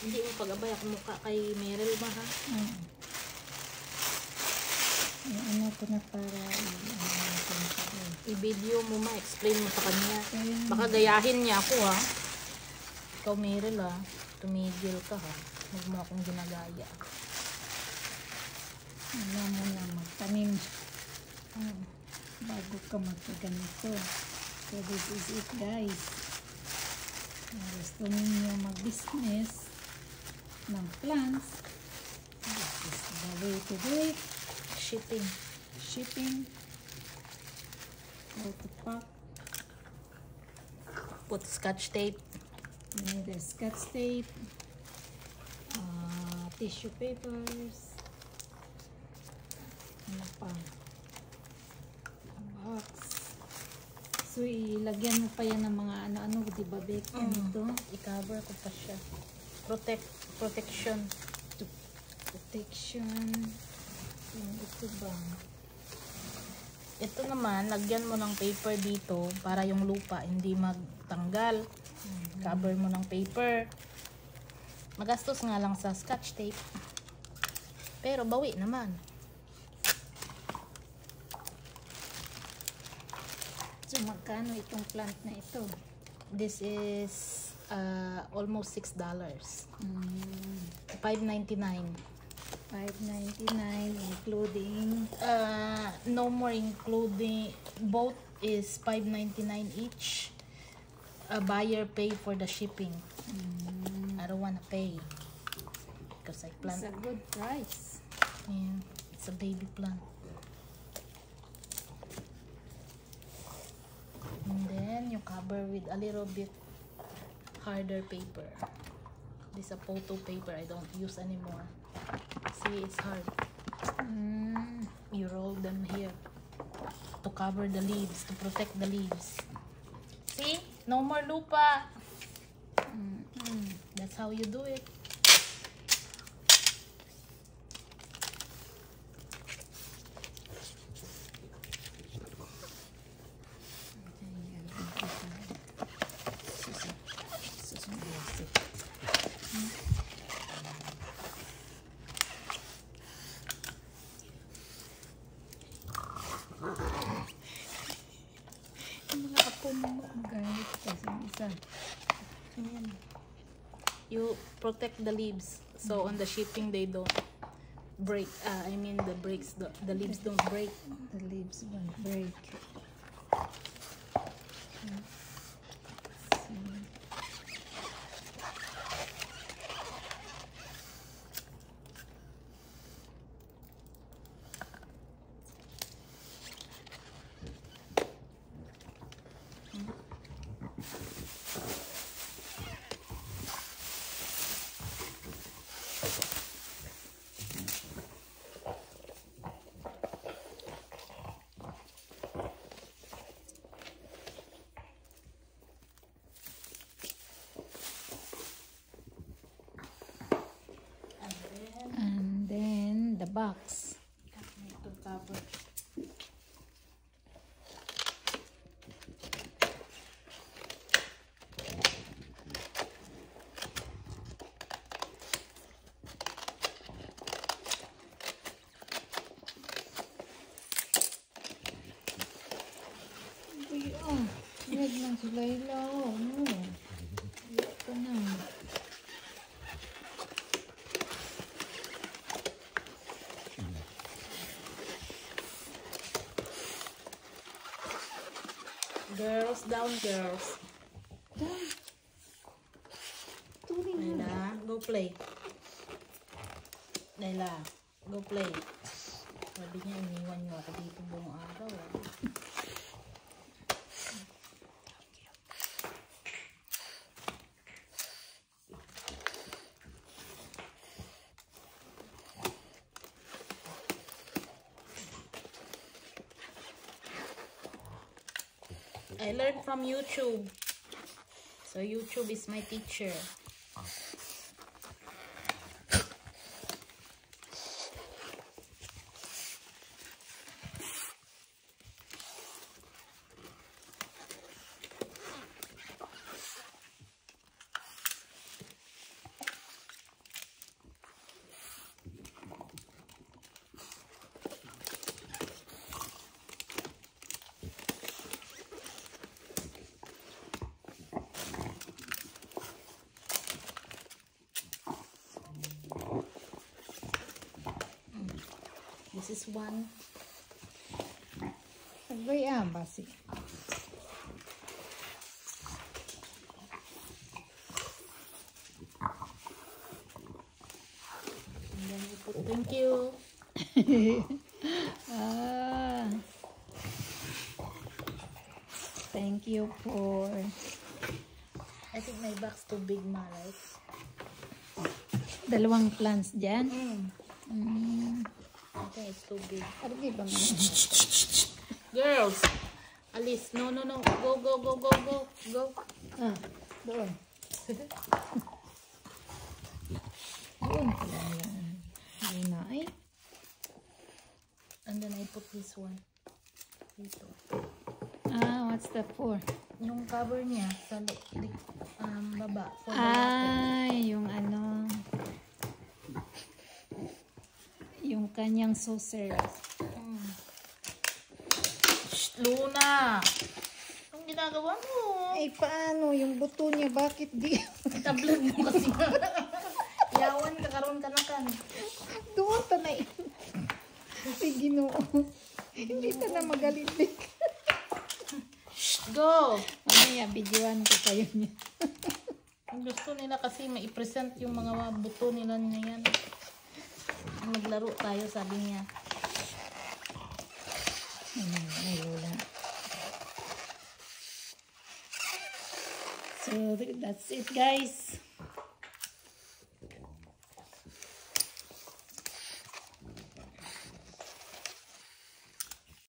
Hindi mo pag-abay ako mukha kay Meryl ba ha? Ano ko na para i-video mo ma-explain mo sa kanya. Baka gayahin niya ako ha. Ikaw Meryl ha. Tumigil ka ha. Huwag mo akong ginagaya. Alam mo na magtanim bago ka magkaganito. So this is it guys. Kung gusto ninyo mag-business ng plants, this is the way to do it. Shipping, how to pack. Put scotch tape. You need a scotch tape, tissue papers, ano pa, box. So ilagyan mo pa yan ng mga ano-ano, di ba Beck? Ito, I-cover ko pa siya. Protection. Ito ba? Ito naman, lagyan mo ng paper dito para yung lupa hindi magtanggal. Cover mo ng paper. Magastos nga lang sa scotch tape. Pero bawi naman. So magkano itong plant na ito? This is almost $6. $5.99. $5.99 including No more including. Both is $5.99 each. A buyer pay for the shipping. I don't wanna pay because I plant. It's a good price. Yeah, it's a baby plant. And then you cover with a little bit harder paper. This is a photo paper I don't use anymore. See, it's hard. You roll them here to cover the leaves, to protect the leaves. See? No more lupa. That's how you do it. You protect the leaves so on the shipping they don't break. I mean the leaves don't break. The leaves won't break. And then the box. To cover. Red lang si Layla. Ito na. Girls down, girls. Down. Tuloy na. Layla, go play. Layla, go play. Sabi niya, iniwan niyo ako dito buong araw. I learned from YouTube. So YouTube is my teacher. This is one. Agoy basi. And then we put thank you. Thank you for... I think my box too big, ma, right? Dalawang plants dyan. I think it's too big. Argi ba nga? Girls! Alice, no. Go. Doon. Doon pala yan. Ayun na ay. And then I put this one. Dito. What's that for? Yung cover niya sa baba. For the water. Yung ano. Yung kanyang saucer. Shh, Luna! Anong ginagawa mo? Ay, paano? Yung buto niya, bakit di? Tablet mo kasi. Yawan ka, karoon ka na kan. Doon ta na eh. Ay, Ginoo. Hindi ta na magaling. Go! Mamaya, videoan ko kayo niya. Gusto nila kasi mai-present yung mga buto nila niya yan. Maglaro tayo, sabi niya. Ay, Lola. So, that's it, guys.